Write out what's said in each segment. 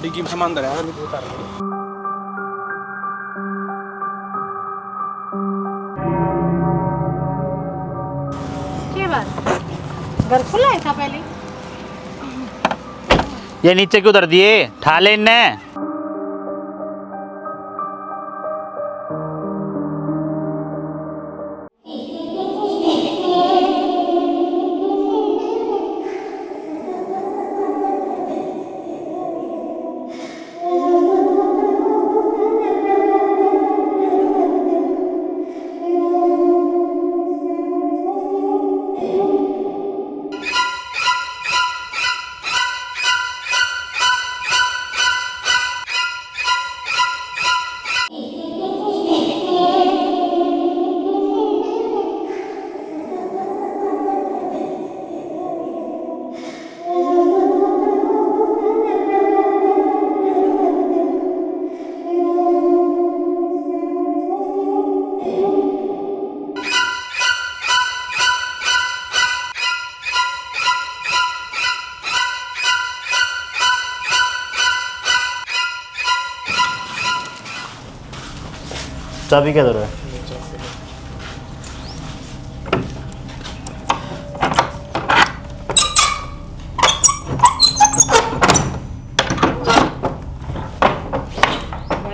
डिग्गी में सामान धरा है उतार। क्या बात, घर खुला ही था पहले? ये नीचे क्यों उतर दिए, ठा ले इन्ने। चाबी क्या दे रहा है?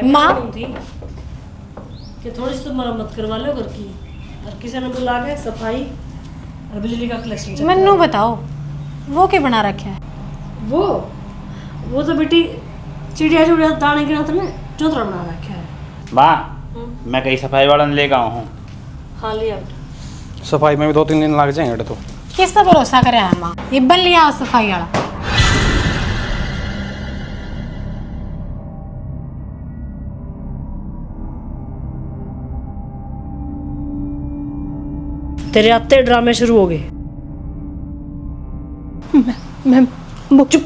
माँ थी कि थोड़ी सी तो मरम्मत करवा लो घर की, और किसी ने बुला के सफाई और बिजली का कलेक्शन। मन्नू बताओ, वो क्या बना रखा है? वो तो बेटी चिड़िया चुड़िया दाने गिना तो चौतरा बना रखा है। माँ, मैं कहीं सफाई वाला ने लेकर आया हूँ। हाँ लिया। सफाई में भी 2-3 दिन लग जाएंगे तो। किस पर भरोसा करे है माँ? ये बन लिया सफाई वाला। तेरे आते ड्रामे शुरू हो गए। मैं चुप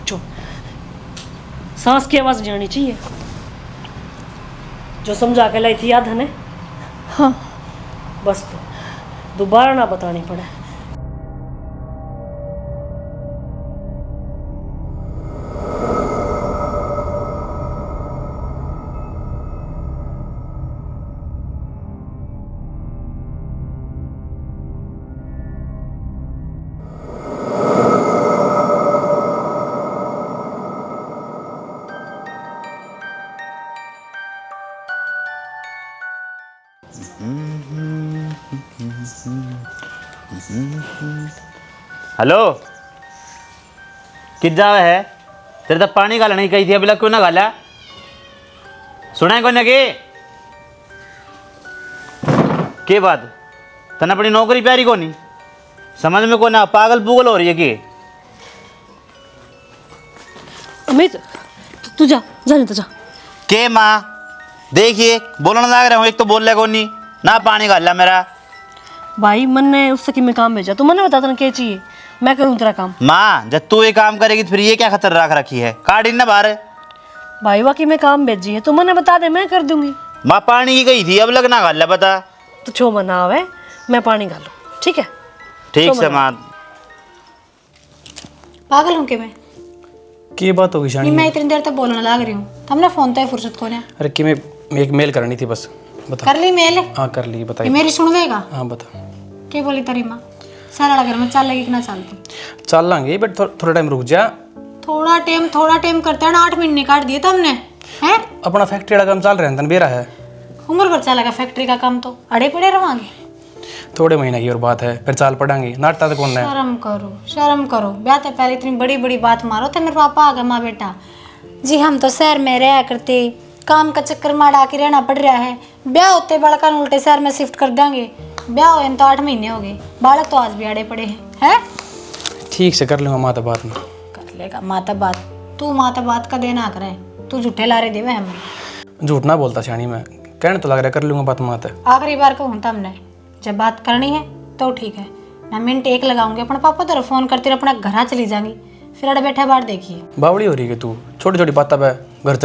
चुप। सांस की आवाज जानी चाहिए। जो समझा के लाई थी याद है ने? हाँ। बस तो दोबारा ना बतानी पड़े। हेलो, किस जा है? तेरे तो पानी गालने की कही थी, अभी लग क्यों ना गाला? सुना है कोने के बात? तना अपनी नौकरी प्यारी को नहीं समझ में को ना, पागल पुगल हो रही है कि? अमित तू जा जा नहीं तो जा। के माँ देखिए बोलने लग रहा हूँ, एक तो बोल रहा कोनी ना, पानी गाला मेरा। भाई मन ने उससे कि मैं काम भेजा, तू मैंने बता देना क्या चाहिए, मैं करूँ तेरा काम। माँ जब तू ये काम करेगी तो फिर ये क्या खतर रख रखी है? काट इन ना बाहर। भाई वाकई में काम भेजी है, तू मैंने बता दे, मैं कर दूंगी। माँ पानी की गई थी, अब लगना गाला बता। तो छो मना आवे, मैं पानी गालू, ठीक है? ठीक से माँ। पागल हूँ कि मैं? की बात होगी शानी? मैं इतनी देर तक बोलने लग रही हूँ, हमने फोन तो फुर्सत को ने। अरे कि मैं एक मेल करनी थी बस। बता। कर ली मेल? हाँ कर ली, बताइए। मेरी सुनवेगा? हाँ बता। क्या बोली तेरी माँ? सारा घर में चल लगी कि ना चलती? चल लांगे बट थोड़ा टाइम रुक जा। थोड़ा टाइम करता है ना, 8 महीने काट दिए तुमने हैं? अपना फैक्ट्री का काम चल रहा है, बेरा है। उम्र भर चलेगा फैक्ट्री का काम, तो अड़े पड़े रहोगे। थोड़े महीने की और बात है, फिर चाल पड़ेंगे, नाटता तो कौन है? शर्म करो। ब्याह तो पहले इतनी बड़ी बड़ी बात मारो तो मेरे पापा आ गए, माँ बेटा जी हम तो शहर में रहा करते, काम का चक्कर में अड़ा के रहना पड़ रहा है, ब्याह होते बालक उल्टे शहर में शिफ्ट कर देंगे। ब्याह हुए तो 8 महीने हो गए, बालक तो आज भी अड़े पड़े हैं। ठीक से कर लूँगा माता बात में। कर लेगा माता बात? तू माता बात का देना करे, तू झूठे लारे देवे हमें। झूठ ना बोलता शानी, मैं कहने तो लग रहा है कर लूँगा बात माता। आखिरी बार कहूँ हमने, जब बात करनी है तो ठीक है ना, मिनट एक लगाऊंगी, अपने पापा तरफ फोन करती रह, अपना घर चली जाएंगी, फिर अड़े बैठा बाहर देखिए। बावड़ी हो रही है तू, छोटी छोटी बातें पे घर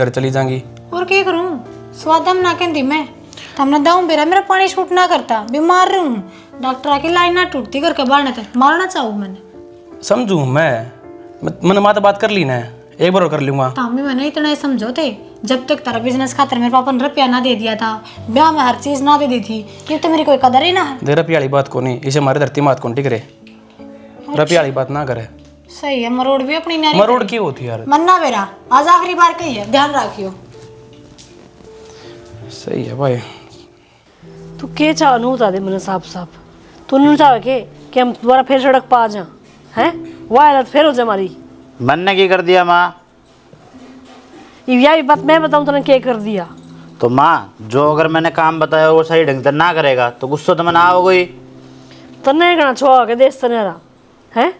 चली जाएंगी। और क्या करूँ, स्वादम ना कहती मैं, हमने दाऊं बेरा मेरा पानी छूट ना करता, बीमार रहूँ, डॉक्टर आके लाइन ना टूटती घर के बाहर तक, मारना चाहूँ मैंने। समझू मैं, मैंने माँ तो बात कर ली ना, एक बार और कर लूँगा। तामी मैंने इतना ही समझो थे, जब तक तेरा बिजनेस खातर मेरे पापा ने रुपया ना दे दिया था, ब्याह में हर चीज ना दे दी थी, ये तो मेरी कोई कदर ही ना है। दे रुपये वाली बात को नहीं, इसे हमारी धरती मात कौन टिक रहे, रुपये वाली बात ना करे। सही है, मरोड़ भी अपनी नारी मरोड़ की होती यार। मन्ना मेरा आज आखिरी बार कही है, ध्यान रखियो। सही है भाई। तू के चाहनू बता दे मैंने साफ साफ। तू नहीं चाहे कि हम दोबारा फिर सड़क पा आ जाए हैं, वह हालत फिर हो जाए हमारी। मन ने की कर दिया माँ? यह भी बात मैं बताऊँ तूने क्या कर दिया। तो माँ जो अगर मैंने काम बताया वो सही ढंग से ना करेगा तो गुस्सा तो मना हो गई। तने कहना छोड़ा के देश तने रहा है।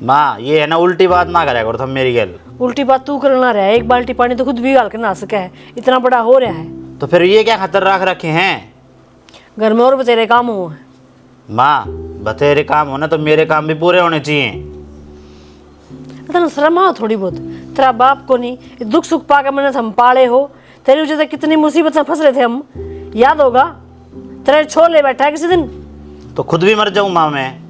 माँ ये है ना, उल्टी बात ना करेगा और तुम मेरी गैल। उल्टी बात तू करना रहा है, एक बाल्टी पानी तो खुद भी गाल के ना सका है, इतना बड़ा हो रहा है। तो फिर ये क्या खतर रख रखे हैं? घर में और बतेरे काम हुए हैं। माँ बतेरे काम होना तो मेरे काम भी पूरे होने चाहिए। इतना शर्म आओ थोड़ी बहुत। तेरा बाप को नहीं दुख सुख पाकर मैंने हम पाले हो, तेरी वजह से कितनी मुसीबत में फंस रहे थे हम, याद होगा? तेरे छोड़ ले बैठा है किसी दिन। तो खुद भी मर जाऊँ माँ मैं?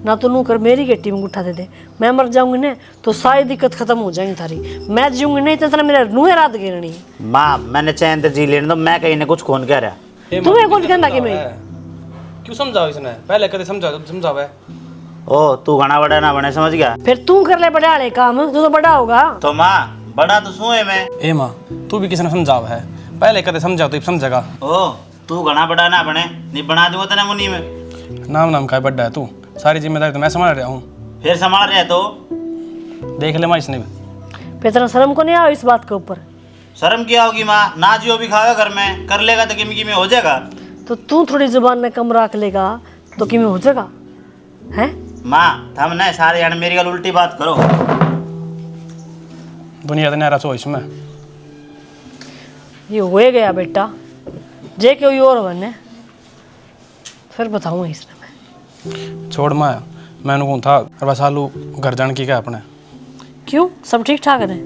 ना तो नू कर मेरी गेटी में उठा दे दे, मैं मर जाऊंगी ना तो सारी दिक्कत खत्म हो जाएंगी थारी। मैं जीऊंगी नहीं तो इतना मेरा नूहे रात गिरनी। माँ मैंने चैन से जी लेने दो, मैं कहीं ना कुछ खोन कह रहा। तुम्हें कौन कहना कि मैं क्यों समझाओ इसने, पहले कभी समझावे। ओ तू घना बड़ा ना बने, समझ गया? फिर तू कर ले बड़े वाले काम जो तो बड़ा होगा। तो माँ बड़ा तो सू है मैं। ए माँ तू भी किसी ने समझावा है, पहले कदे समझाओ तो समझेगा। ओ तू घना बड़ा ना बने, नहीं बना दूंगा तेने मुनी में। नाम का बड्डा है तू, सारी जिम्मेदारी तो मैं संभाल रहा हूँ। फिर संभाल रहे तो देख ले माँ इसने भी। फिर तेरा शर्म को नहीं आओ इस बात के ऊपर? शर्म क्या होगी माँ, ना जियो भी खाएगा घर में, कर लेगा तो किमी किमी हो जाएगा। तो तू थोड़ी जुबान में कम रख लेगा तो किमें हो जाएगा है? माँ थम ना सारे यार मेरी गल उल्टी बात करो। दुनिया तो नारा सो इसमें। ये हो गया बेटा, जे कोई और बने फिर बताऊंगा इसने मैं। छोड़ माँ, मैंने कौन था बस आलू घर जाने की क्या अपने। क्यों सब ठीक ठाक है?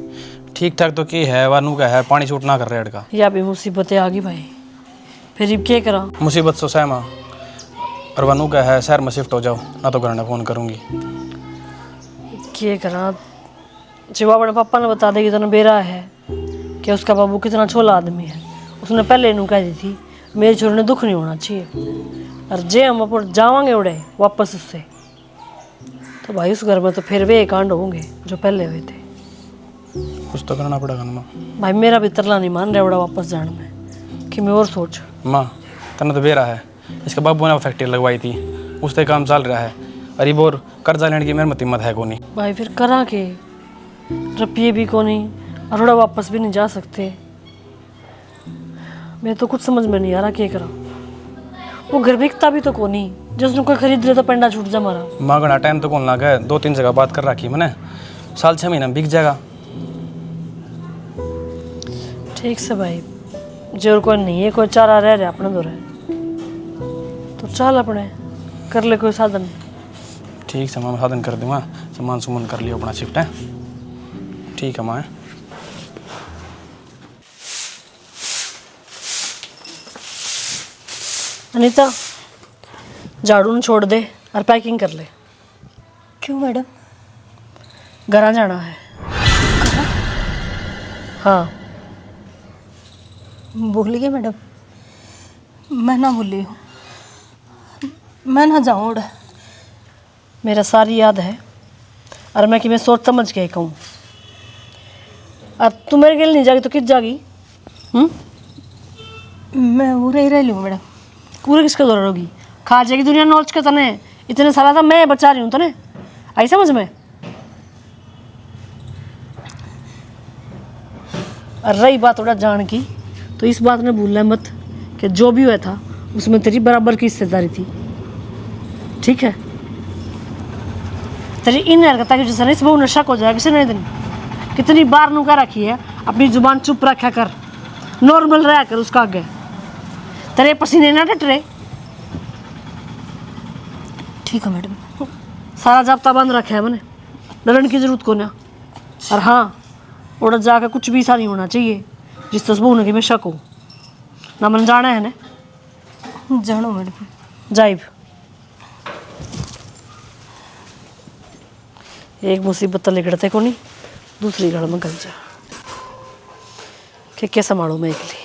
ठीक ठाक तो की है, वानू का है पानी छूट ना कर रहे का। या भी मुसीबतें आ गई भाई, फिर अब क्या करा? मुसीबत तो सहमा और वानू का है शहर में शिफ्ट हो जाओ, ना तो घर में फ़ोन करूँगी। क्या करा? जब अपने पापा ने बता देगी तो ना बेरा है कि उसका बाबू कितना छोला आदमी है। उसने पहले इन्हों कह दी थी मेरे छोरे ने दुख नहीं होना चाहिए, और जे हम अपन जावांगे उड़े वापस उससे तो भाई उस घर में तो फिर वे कांड होंगे जो पहले हुए थे। कुछ तो करना पड़ेगा ना माँ। भाई मेरा भी तरला नहीं मान रहा उड़ा वापस जाने में कि मैं और सोच। माँ तना तो बेरा है, इसके बाबू ने फैक्ट्री लगवाई थी, उससे काम चल रहा है, और ये बोर कर्जा लेने की मेरे में हिम्मत है को नहीं। भाई फिर करा के रुपये भी को नहीं और उड़ा वापस भी नहीं जा सकते। मैं तो कुछ समझ में नहीं आ रहा क्या करा। वो घर बिकता भी तो को नहीं, जिसने कोई खरीद ले तो पेंडा छूट जा हमारा। माँ घना टाइम तो कौन लगा है, 2-3 जगह बात कर रखी मैंने, साल 6 महीने में बिक जाएगा। ठीक से भाई, जो कोई नहीं है, कोई चारा रह रहा अपना दो तो चल अपने कर ले कोई साधन। ठीक है माँ, मैं साधन कर दूँगा, सामान सुमान कर लियो अपना शिफ्ट है। ठीक है माँ। अनीता झाड़ू न छोड़ दे और पैकिंग कर ले। क्यों मैडम? घर जाना है। हाँ बोलिए मैडम, मैं ना भूली हूँ, मैं ना जाऊँ उड़ा। मेरा सारी याद है और मैं कि मैं सोच समझ के कहूँ। और तू मेरे गिल नहीं जागी तो किस जागी? मैं उरे ही रह लूँ मैडम। पूरे किसका दौरा होगी? खा जाएगी दुनिया नोच के तने, इतने सारा था मैं बचा रही हूँ तने, आई समझ में? और रही बात थोड़ा जान की तो इस बात ने भूलना मत कि जो भी हुआ था उसमें तेरी बराबर की हिस्सेदारी थी, ठीक है? तेरी इन हरकत की जैसे इस बहू ने शक हो जाएगा किसी नहीं दिन। कितनी बार नुका रखी है अपनी जुबान चुप रखा कर, नॉर्मल रहा कर उसका आगे। तेरे पसीने ना टट रहे। ठीक है मैडम। सारा जाब्ता बंद रखा है मैंने, डरने की जरूरत को ना। और हाँ उड़द जाकर कुछ भी ऐसा नहीं होना चाहिए जिस तस्बू होने की में शक हो ना। मन जाना है ना? जानो मैडम। जाइब एक मुसीबत तो लिगड़ते को नहीं, दूसरी घर में गल जा कि क्या संभालू मैं अकेली।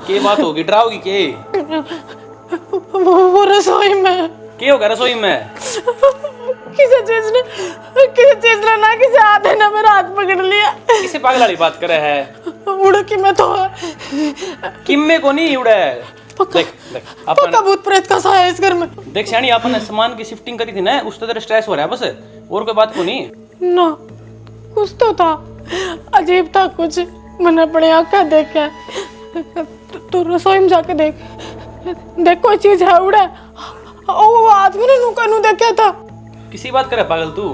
के बात होगी, डराओगी के? वो रसोई में के होगा रसोई में? किसी चीज ने ना किसी आधे ने मेरा हाथ पकड़ लिया। किसे पागल वाली बात करे है? उड़ की मैं तो किम्मे को नहीं उड़े। देख देख पक्का भूत प्रेत का साया है इस घर में। देख श्यानी, अपन ने सामान की शिफ्टिंग करी थी ना, उस तरह स्ट्रेस हो रहा है बस, और कोई बात को नहीं ना। कुछ तो था, अजीब था कुछ, मैंने अपने आंखें देखा। तू रसोई में जाके देख, देख कोई चीज है उड़े। वो आदमी ने नुका नु देखा था। किसी बात करे पागल तू?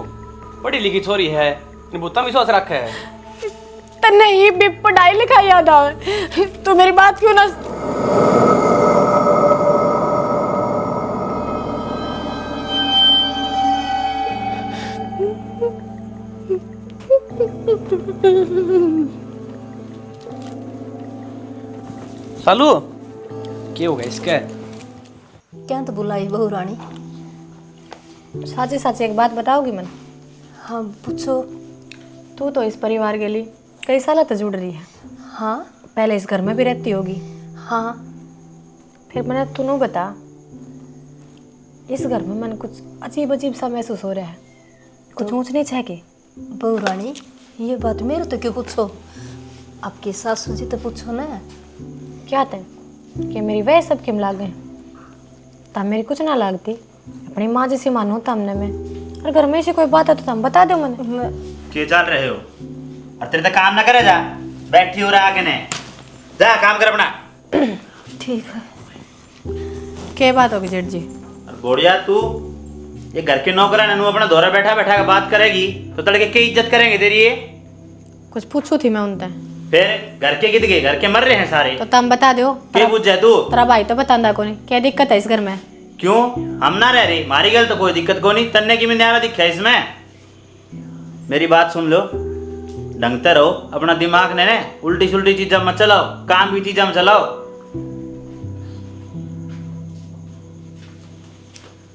पढ़ी लिखी छोरी है, भूता में विश्वास रखा है। तन्ने ये भी पढ़ाई लिखाई याद आवे, तू मेरी बात क्यों ना। सालू क्या हो गया इसका? क्या तो बुलाई बहू रानी? साची साची एक बात बताओगी मन? हाँ पूछो। तू तो इस परिवार के लिए कई साल तक जुड़ रही है। हाँ पहले इस घर में भी रहती होगी। हाँ। फिर मैंने तूनू बता, इस घर में मन कुछ अजीब अजीब सा महसूस हो रहा है। कुछ ऊंच नीच है कि? बहू रानी ये बात मेरे तो क्यों पूछो, आपकी सासू जी तो पूछो ना। क्या थे कि मेरी वह सब किम लाग गए? तब मेरी कुछ ना लागती, अपनी माँ जैसी मानो तमने में। और घर में ऐसी कोई बात है तो तुम बता दो मैंने। क्यों चल रहे हो? और तेरे तो काम ना करे, जा बैठी हो रहा आगे ने, जा काम कर अपना। ठीक है। क्या बात होगी जेठ जी? और बोड़िया तू ये घर के नौकरा ननू अपना दौरा बैठा बैठा के बात करेगी तो तड़के की इज्जत करेंगे तेरी ये? कुछ पूछू थी मैं उनसे। फिर घर के कित गए? घर के मर रहे हैं सारे। तो तुम बता दो। क्या पूछ जाए तू? तेरा भाई तो बतांदा को नहीं, क्या दिक्कत है इस घर में? क्यों हम ना रह रही? मारी गल तो कोई दिक्कत को नहीं, तन्ने की में न्यारा दिखा है इसमें। मेरी बात सुन लो, ढंगते रहो, अपना दिमाग ने उल्टी सुल्टी चीजा मत चलाओ, काम की चीजा में चलाओ।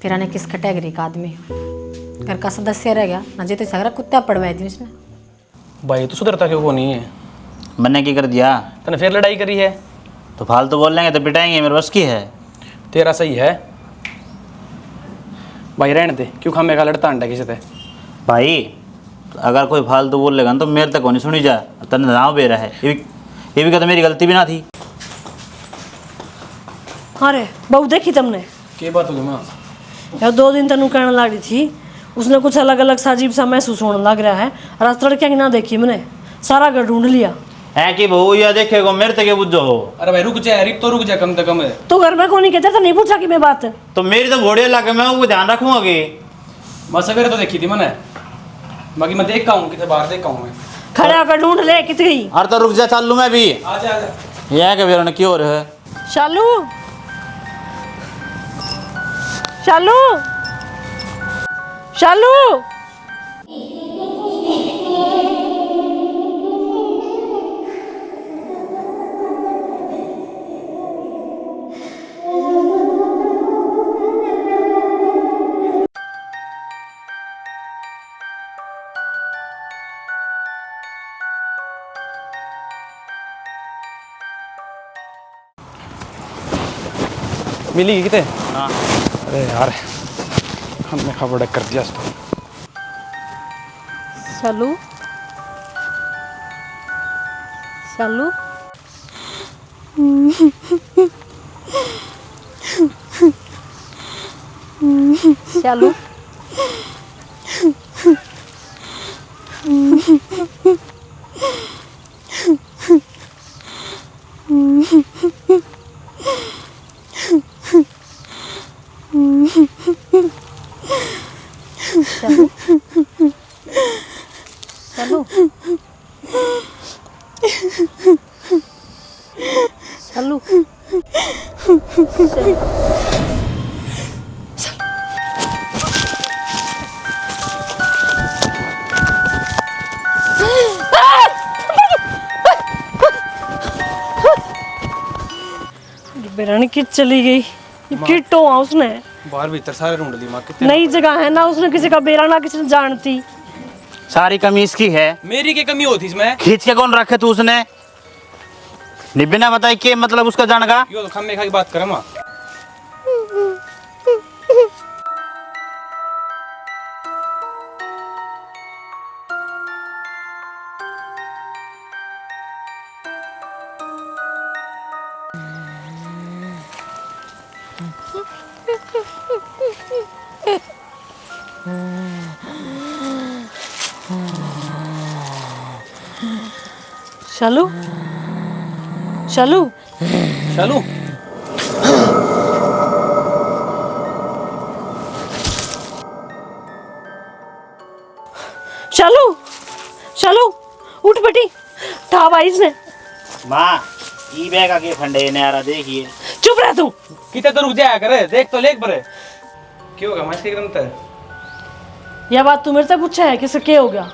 तेरा ने किस कैटेगरी का आदमी घर का सदस्य रह गया ना? जीते सगरा कुत्ता पड़वाई थी उसने। भाई तू सुधरता क्यों को नहीं है? मैंने की कर दिया? तूने फिर लड़ाई करी है? तो फालतू बोल लेंगे तो पिटाएंगे, मेरे बस की है। तेरा सही है भाई, रहने दे, क्यों खामे का लड़ता अंडा किसी से? भाई अगर कोई फालतू बोल लेगा तो मेरे तक नहीं सुनी जा, तन नाव बेरा है ये भी कहते मेरी गलती भी ना थी। अरे बहू देखी तुमने? क्या बात होगी माँ? यार 2 दिन तनु कहने लगी थी, उसने कुछ अलग अलग सा अजीब सा महसूस होने लग रहा है। रात लड़कियाँ की ना देखी मैंने, सारा घर ढूंढ लिया। है कि बहू या देखेगो मेरे तक बुझो हो। अरे भाई रुक जा, रिप तो रुक जा कम से कम। तो घर में कौन नहीं कहता था, नहीं पूछा कि मैं बात? तो मेरी तो घोड़े लगे, मैं वो ध्यान रखूंगा कि मैं सवेरे तो देखी थी मैंने, बाकी मैं देख का हूँ कितने बाहर देख का हूँ मैं। खड़ा होकर ढूंढ ले कित गई। अरे तो रुक जा, चल लूँ मैं भी। आजा आजा। यह के बेरों ने क्यों हो रहा है? शालू शालू शालू मिली कितने? हाँ अरे यार हमने खबर कर दिया इसको। शालू शालू शालू शालू शालू शालू बेरानी किट चली गई। किट हुआ उसने बाहर भीतर सारे ढूंढ ली माँ, कितने नई जगह है ना, उसने किसी का बेरा ना किसी ने जानती। सारी कमी इसकी है। मेरी क्या कमी होती इसमें? खींच के कौन रखे तू उसने? बिना बताई के मतलब उसका जान का? यो तो खम्मे खा की बात करे माँ। शालू शालू शालू शालू शालू उठ बेटी, था भाई इसने। माँ ई बैग आगे फंडे ने आ रहा, देखिए। चुप रह तू। कितने तो रुक जाया करे, देख तो लेक बरे क्यों होगा मस्ती एकदम तय। यह बात तू मेरे से पूछा है किससे क्या हो गया?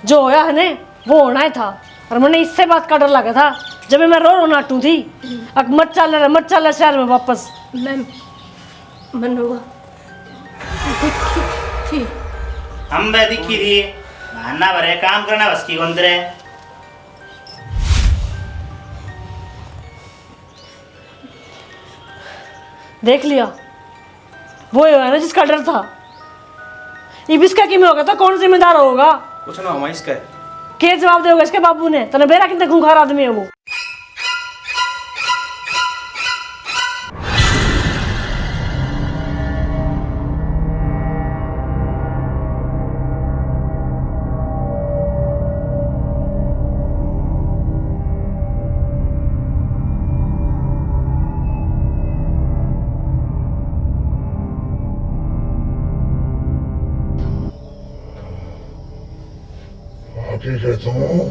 जो होया है ने वो होना ही था, और मैंने इससे बात का डर लगा था जब मैं रो नाटू थी। अब मत चल शहर में वापस। मैम मनुआ दिखी थी। हम बे दिखी थी, बहाना भरे काम करना बस की गोंदर है। देख लिया, वो है ना जिसका डर था। ये बिस्का की में होगा तो कौन जिम्मेदार होगा? कुछ ना हुआ इसका। क्या जवाब देगा इसके बाबू ने? तने बेरा कितने खूंखार आदमी है वो। आगे कहता हूँ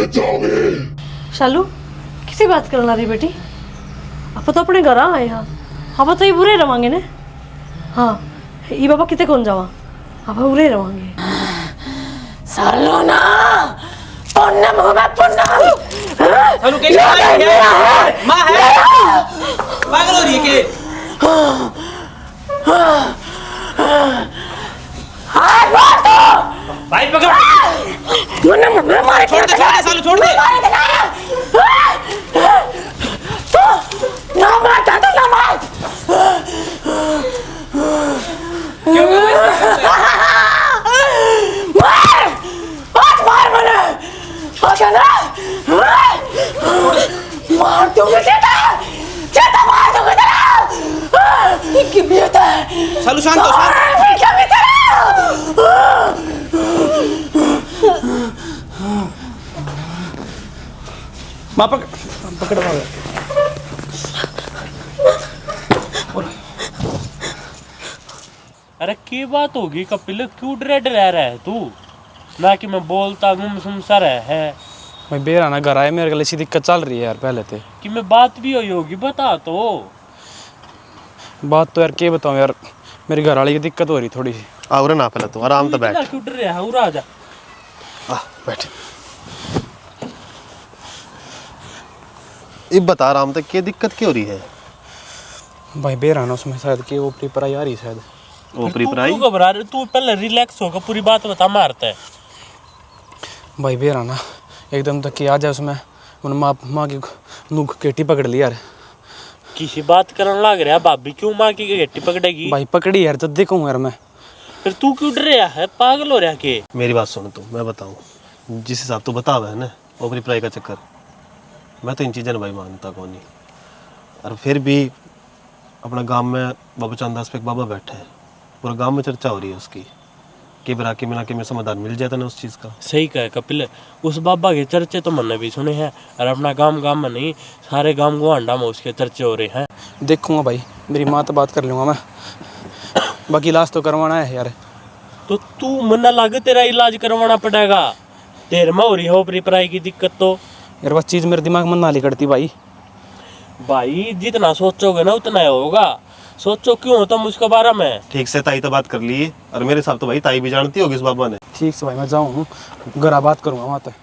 जाओगे। शालू किसी बात करना रही बेटी? आप तो अपने घर आए हाँ, आप तो ये बुरे रवांगे ने। हाँ ये बाबा कितने कौन जावा, आप बुरे रवांगे। सालो ना पूनम हो, मैं पूनम। शालू के माँ है पागल हो रही है के? भाई पकड़। छोड़ दे सालू, छोड़ दे। ना मारता तो ना मार। क्यों मार मार मैंने ना मार दूंगा। चेता मार दूंगा तेरा। क्या बेटा है? सालू शांत हो, क्या बेटा है? माँ पकड़ मार। अरे की बात होगी कपिल, क्यों रेड रह रहा है तू? ना कि मैं बोलता गुमसुम सा रहा है। मैं बेरा ना घर आए, मेरे को ऐसी दिक्कत चल रही है यार। पहले थे कि मैं बात भी हुई होगी, बता तो। बात तो यार क्या बताऊँ यार, मेरी घर वाली की दिक्कत हो रही थोड़ी सी। आओ रे ना, पहले तू आराम से बैठ। क्यों डर रहा है? उरा जा। बैठ। अब बता आराम से, क्या दिक्कत क्यों हो रही है? भाई बेरा ना उसमें शायद कि ऊपरी पर आ रही शायद। ऊपरी पर आई? तू घबरा रहा है? तू पहले रिलैक्स होकर पूरी बात बता, मारता है। भाई बेरा ना एकदम तक कि आ जाए उसमें, उन माँ की नुक केटी पकड़ ली यार। किसी बात करने लग रहा है, भाभी क्यों माँ की गट्टी पकड़ेगी? भाई पकड़ी यार, तो देखूँ यार मैं। फिर तू क्यों डर रहा है? पागल हो रहा है के? मेरी बात सुन तू, मैं बताऊँ जिस हिसाब तो बता है ना ऊपरी पढ़ाई का चक्कर, मैं तो इन चीज़ें भाई मानता कौन नहीं। और फिर भी अपना गांव में बाबा चंदास पे एक बाबा बैठे हैं, पूरा गांव में चर्चा हो रही है उसकी। कि बरा के मिला के में समाधान मिल जाता ना उस चीज़ का। सही कहे कपिल, उस बाबा के चर्चे तो मैंने भी सुने हैं, और अपना गांव गांव में नहीं, सारे गांव गुआंडा में उसके चर्चे हो रहे हैं। देखूंगा भाई, मेरी माँ तो बात कर लूँगा मैं, बाकी इलाज तो करवाना है यार। तो तू मना लागे तेरा इलाज करवाना पड़ेगा, तेरे में हो रही हो पराई की दिक्कत तो। यार बस चीज़ मेरे दिमाग में ना ली करती भाई। भाई जितना सोचोगे ना उतना ही होगा, सोचो क्यों तुम उसके बारे में। ठीक से ताई तो बात कर ली, और मेरे साथ तो भाई ताई भी जानती होगी इस बाबा ने। ठीक से भाई, मैं जाऊँ घर बात करूँगा वहाँ तक।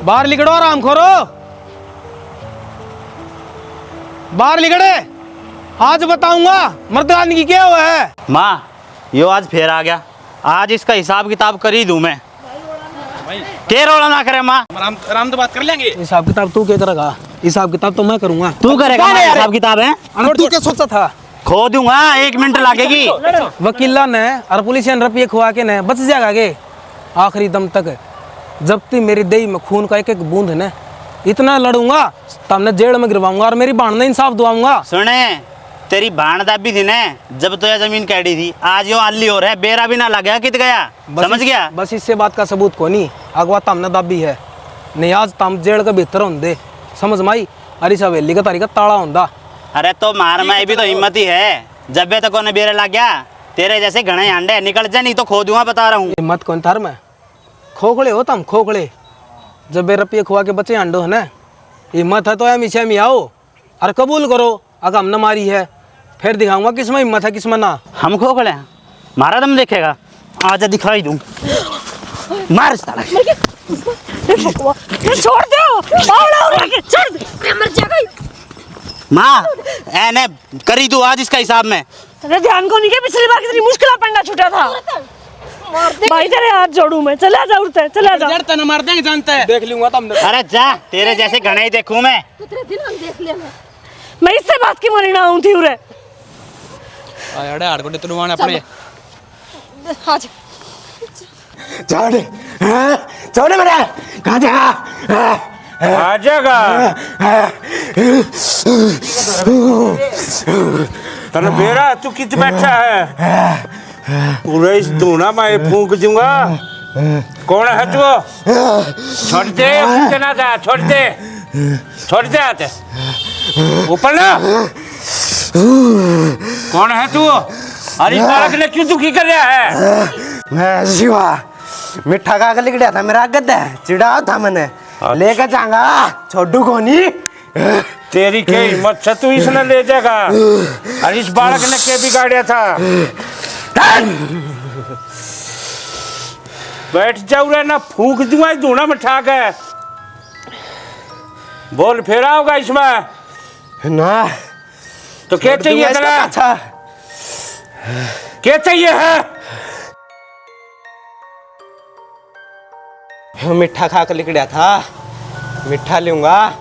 बाहर लिखड़ो आराम खोरो, बाहर लिखड़े, आज बताऊंगा मर्दान की क्या हुआ है। माँ यो आज फिर आ गया, आज इसका हिसाब किताब कर ही दूं मैं। के रोला ना करे माँ, आराम तो बात कर लेंगे। हिसाब किताब तू क्या करेगा? हिसाब किताब तो मैं करूंगा। तू करेगा हिसाब किताब है? तू क्या सोचा था? खो दूंगा, 1 मिनट लगेगी। वकीला ने और पुलिसियन रुपये खुआ के ने बच जाएगा के आखिरी दम तक। जब तक मेरी दही में खून का एक एक बूंद है ना, इतना लड़ूंगा तब मैं जेल में गिरवाऊंगा और मेरी बाण ने इंसाफ दुआऊंगा। सुने, तेरी बाण दाबी थी ना जब तो यह जमीन कैडी थी, आज यो आली हो रहा है, बेरा भी ना लगा कित गया, समझ गया? बस इससे बात का सबूत को नहीं, अगवा तमने दाबी है नहीं, आज तम जेल के भीतर होंदे, समझ माई। अरे इस हवेली का तारीख ताला होंदा। अरे तो मार में भी तो हिम्मत ही है, जब तक कोने बेरा लग गया, तेरे जैसे घने अंडे निकल जा, नहीं तो खो दूंगा, बता रहा हूँ। हिम्मत कौन थार में? खोखले हो तम, खोखले। जब बे रुपये खुआ के बच्चे अंडो है ना, हिम्मत है तो हमेशा में आओ और कबूल करो, अगर हमने मारी है फिर दिखाऊंगा किसमें हिम्मत है किसमें ना। हम खोखले हैं, मारा दम देखेगा, आजा दिखाई दूं। मार साला। छोड़ दो, छोड़ दे, मर जाएगा। माँ एने करी तू आज इसका हिसाब में। अरे ध्यान को नहीं, के पिछली बार कितनी मुश्किल पड़ना छूटा था। भाई तेरे हाथ जोड़ू मैं, चला जा, उड़ता है, चला जा। डरता ना मार देंगे, जानता है, देख लूंगा तुम। अरे जा, तेरे जैसे घने ही देखूं मैं। मैं इससे बात की मरी ना हूँ थी उरे। अरे हाड़ को तुलवाना अपने छोड़ छोड़ मेरा, कहाँ जा? आ जाएगा तने बेरा, तू कित बैठा है? पूरे इस दूना मैं फूंक दूंगा। कौन है तू? छोड़ दे, ना जा, छोड़ दे, छोड़ दे, आते ऊपर ना। कौन है तू? अरे इस बालक ने क्यों दुखी कर रहा है? मैं शिवा, मिठा खा के लिख था, मेरा गद्दा चिढ़ा था मैंने, लेकर जाऊंगा, छोड़ू को नहीं। तेरी क्या हिम्मत है, तू इसने ले जाएगा? अरे इस बालक ने क्या बिगाड़ा था? बैठ जाऊ रे ना, फूंक दूंगा धूना में ठा के। बोल फेरा होगा इसमें ना तो क्या चाहिए तेरा? अच्छा क्या चाहिए है? मिठा खा कर लिख था, मिठा लूंगा,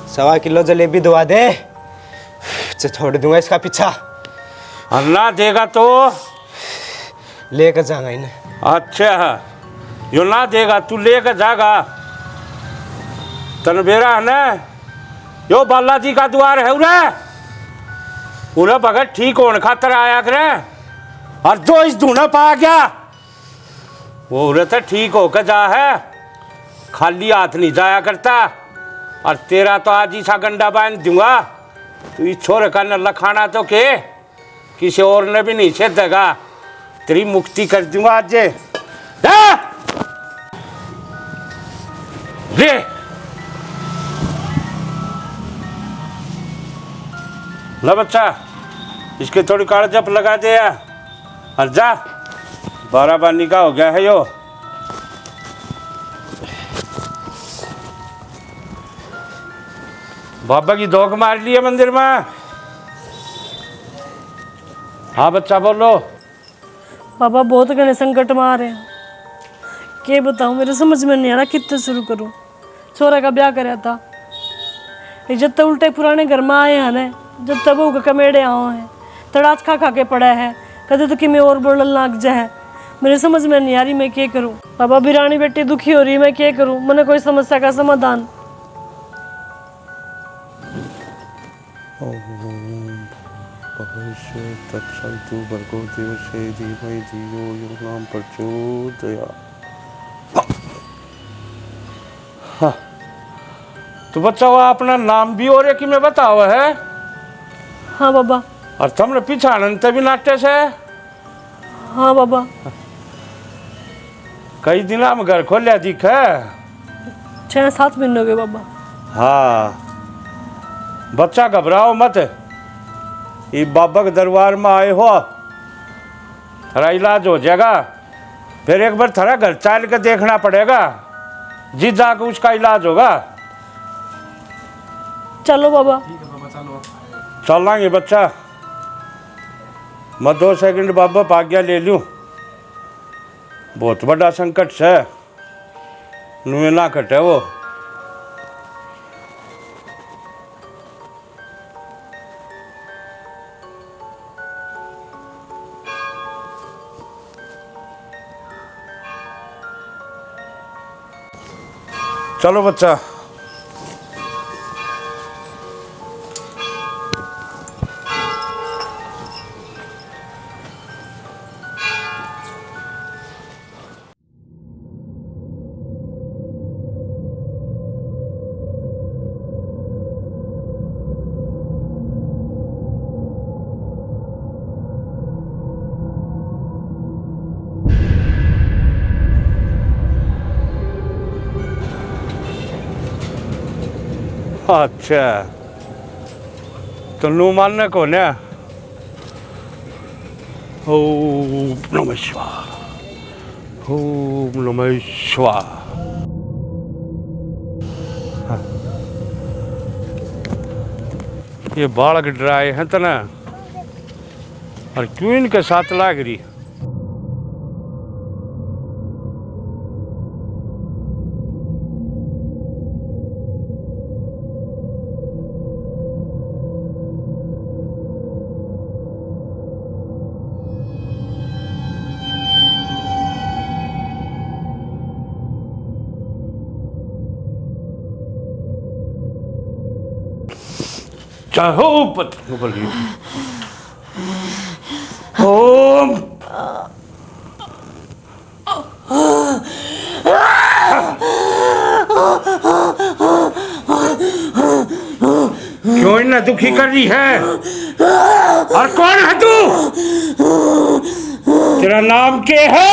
1.25 किलो जलेबी दवा दे, छोड़ दूंगा इसका पीछा। अल्लाह देगा तो लेकर जाऊंगा इन्हें। अच्छा, यो ना देगा तू लेकर जागा। तनबेरा है ना, यो बालाजी का द्वार है उरे, उन्हें भगत ठीक होने खातर आया करे, और जो इस धूना पा गया वो उरे तो ठीक होकर जा है, खाली हाथ नहीं जाया करता। और तेरा तो आज ही सा गंडा बांध दूंगा, तू इस छोरे का न लखाना तो के किसी और ने भी नहीं छेदेगा, तेरी मुक्ति कर दूंगा आज। ले ला बच्चा, इसके थोड़ी कागजप लगा दे और जा, 12 बार निकाह हो गया है यो। बाबा की धोख मार ली है मंदिर में। हाँ बच्चा बोलो। बाबा बहुत घने संकट में आ रहे हैं, क्या बताऊँ, मेरे समझ में नहीं आ रहा कितने शुरू करूँ। छोरा का ब्याह कराया था, जब तक उल्टे पुराने घर में आए हैं ना, जब तक बहू के कमेड़े आओ हैं, तड़ाच खा खा के पड़ा है, कदे तो कि मैं और बोलने लग जाए। मेरे समझ में नहीं आ रही मैं क्या करूँ। बाबा बिरानी बेटी दुखी हो रही है, मैं क्या करूँ, मैंने कोई समस्या का समाधान तत्सवितु भर्गो देवस्य धीमहि धियो यो न प्रचोदयात्। हाँ। तो बच्चा वो अपना नाम भी और कि मैं बताओ है। हाँ बाबा। और तुमने पीछा अनंत भी नाट्य से। हाँ बाबा। कई दिन में घर खोलिया दिख है। 6-7 महीने हो गए बाबा। हाँ बच्चा घबराओ मत, ये बाबा के दरबार में आए हो, थोड़ा इलाज हो जाएगा। फिर एक बार थोड़ा घर चल के देखना पड़ेगा, जी जाके उसका इलाज होगा। चलो बाबा। चल लाएंगे बच्चा। मैं 2 सेकंड बाबा आज्ञा ले लूँ, बहुत बड़ा संकट है, नुए ना कटे वो। चलो बच्चा। अच्छा तो नू मानने को ना। ओम नमः शिवाय, ओम नमः शिवाय। ये बालक डराए हैं तो ना, और क्यों इनके साथ लाग रही। चाहो पत्र बोलिए। ओम क्यों इन्हें दुखी कर रही है, और कौन है तू? तेरा नाम क्या है?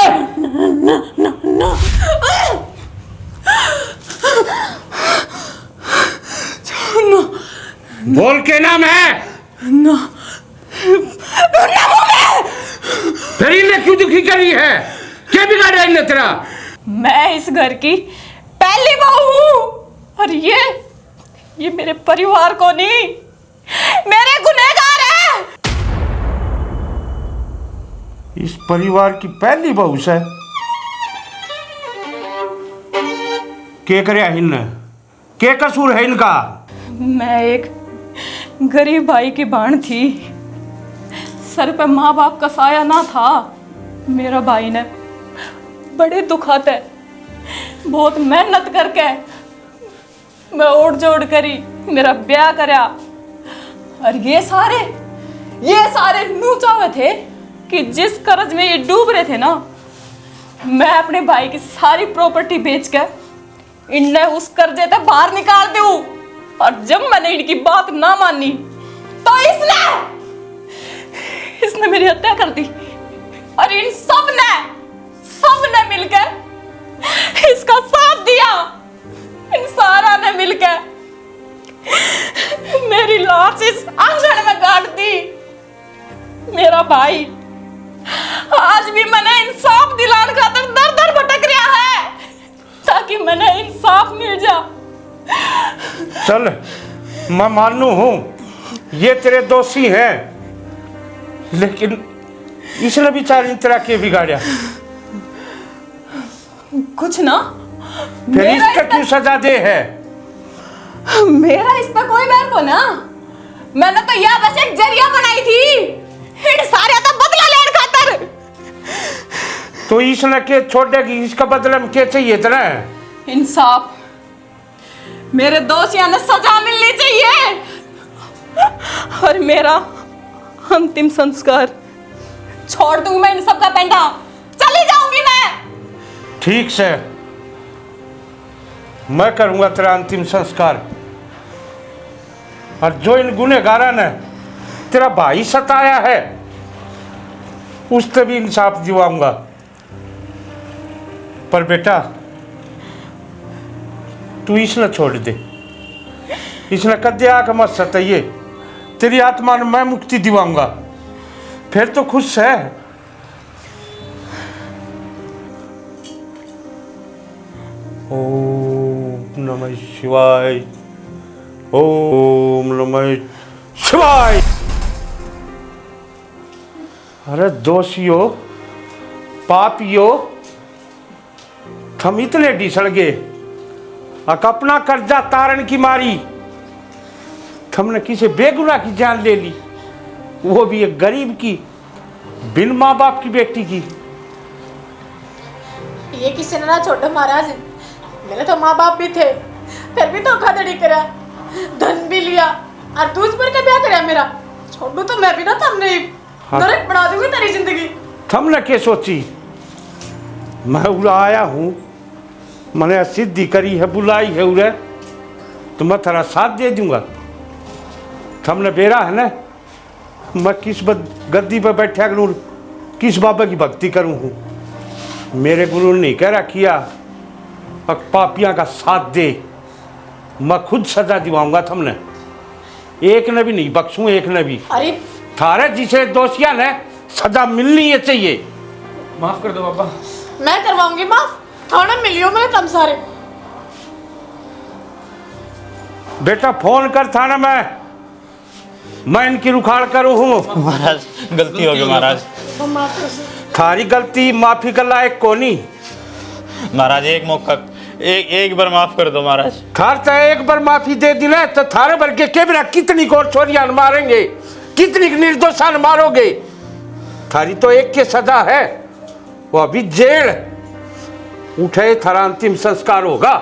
बोल के नाम है ना। फिर इन्हें क्यों दुखी करी है, क्या बिगाड़ा इन्हें तेरा? मैं इस घर की पहली बहू हूँ, और ये मेरे परिवार को नहीं, मेरे गुनहगार है। इस परिवार की पहली बहू से क्या करे इन्हें, क्या कसूर है इनका? मैं एक गरीब भाई की बाण थी, सर पे माँ बाप का साया ना था। मेरा भाई ने बड़े दुखत है, बहुत मेहनत करके मैं ओढ़ जोड़ करी मेरा ब्याह करया, और ये सारे नू चाहे थे कि जिस कर्ज में ये डूब रहे थे ना, मैं अपने भाई की सारी प्रॉपर्टी बेच कर इन्हें उस कर्जे से बाहर निकाल दूं। और जब मैंने इनकी बात ना मानी तो इसने मेरी हत्या कर दी, और इन सब ने मिलकर इसका साथ दिया। इन सारा ने मिलकर मेरी लाश इस आंगन में गाड़ दी। मेरा भाई आज भी मैंने इंसाफ दिलाने खातिर दर दर भटक रहा है, ताकि मैंने इंसाफ मिल जा। चल मैं मानू हूं ये तेरे दोषी हैं, लेकिन इसने बेचारी तरह के बिगाड़ा, कुछ ना। फिर इसका क्यों सजा दे है? मेरा इस पर कोई बैर को ना, मैंने तो यह बस एक जरिया बनाई थी इन सारे तो बदला लेने खातिर। तो इसने के छोड़ेगी, इसका बदला में क्या चाहिए तेरा? इंसाफ, मेरे दोषियों ने सजा मिलनी चाहिए। मेरा अंतिम संस्कार। छोड़ दूंगी मैं इन सबका पेंडा, चली जाऊंगी मैं। ठीक से मैं करूंगा तेरा अंतिम संस्कार। और जो इन गुनहगारा ने तेरा भाई सताया है उससे भी इंसाफ दिवाऊंगा। पर बेटा तू इसने छोड़ दे, इसने कदे आके मत सताइए, तेरी आत्मा ने मैं मुक्ति दिवाऊंगा, फिर तो खुश है। ओम नमः शिवाय, ओम नमः शिवाय। अरे दोषियों, पापियों, हम इतने ढिसड़ गए, अपना कर्जा तारण की मारी हमने किसी बेगुनाह की जान ले ली, वो भी एक गरीब की, बिन माँ बाप की बेटी की। ये किसी ने ना छोड़ो महाराज, मेरे तो माँ बाप भी थे, फिर भी धोखाधड़ी करा, धन भी लिया और दूसरे का ब्याह करा मेरा। छोड़ू तो मैं भी ना तुमने नरक बना दूंगी तेरी जिंदगी। हमने क्या सोची, मैं उड़ा आया हूँ, मैंने सिद्धि करी है, बुलाई है उरे, तो मैं तेरा साथ दे दूंगा। हमने बेरा है ना, मैं किस गद्दी पर बैठा करूँ, किस बाबा की भक्ति करूँ हूँ। मेरे गुरु ने कह रखिया पापियाँ का साथ दे, मैं खुद सजा दिवाऊंगा। तुमने एक ने भी नहीं बख्शूं, एक ने भी। अरे थारे जिसे दोषिया ने सजा मिलनी है चाहिए। माफ कर दो बाबा। मैं करवाऊंगी माफ, थाने मिलियो मेरे तुम सारे। बेटा फोन कर थाना में, मैं इनकी रुखाड़ करूँ हूँ। महाराज गलती हो गई महाराज। थारी गलती माफी का लायक कोनी। महाराज एक मौका, एक बार माफ कर दो महाराज। थार तो एक बार माफी दे दी ना, तो थारे भर के केबरा कितनी को छोरियां मारेंगे, कितनी निर्दोषान मारोगे। थारी तो एक के सजा है, वो अभी जेल। उठे थारा अंतिम संस्कार होगा।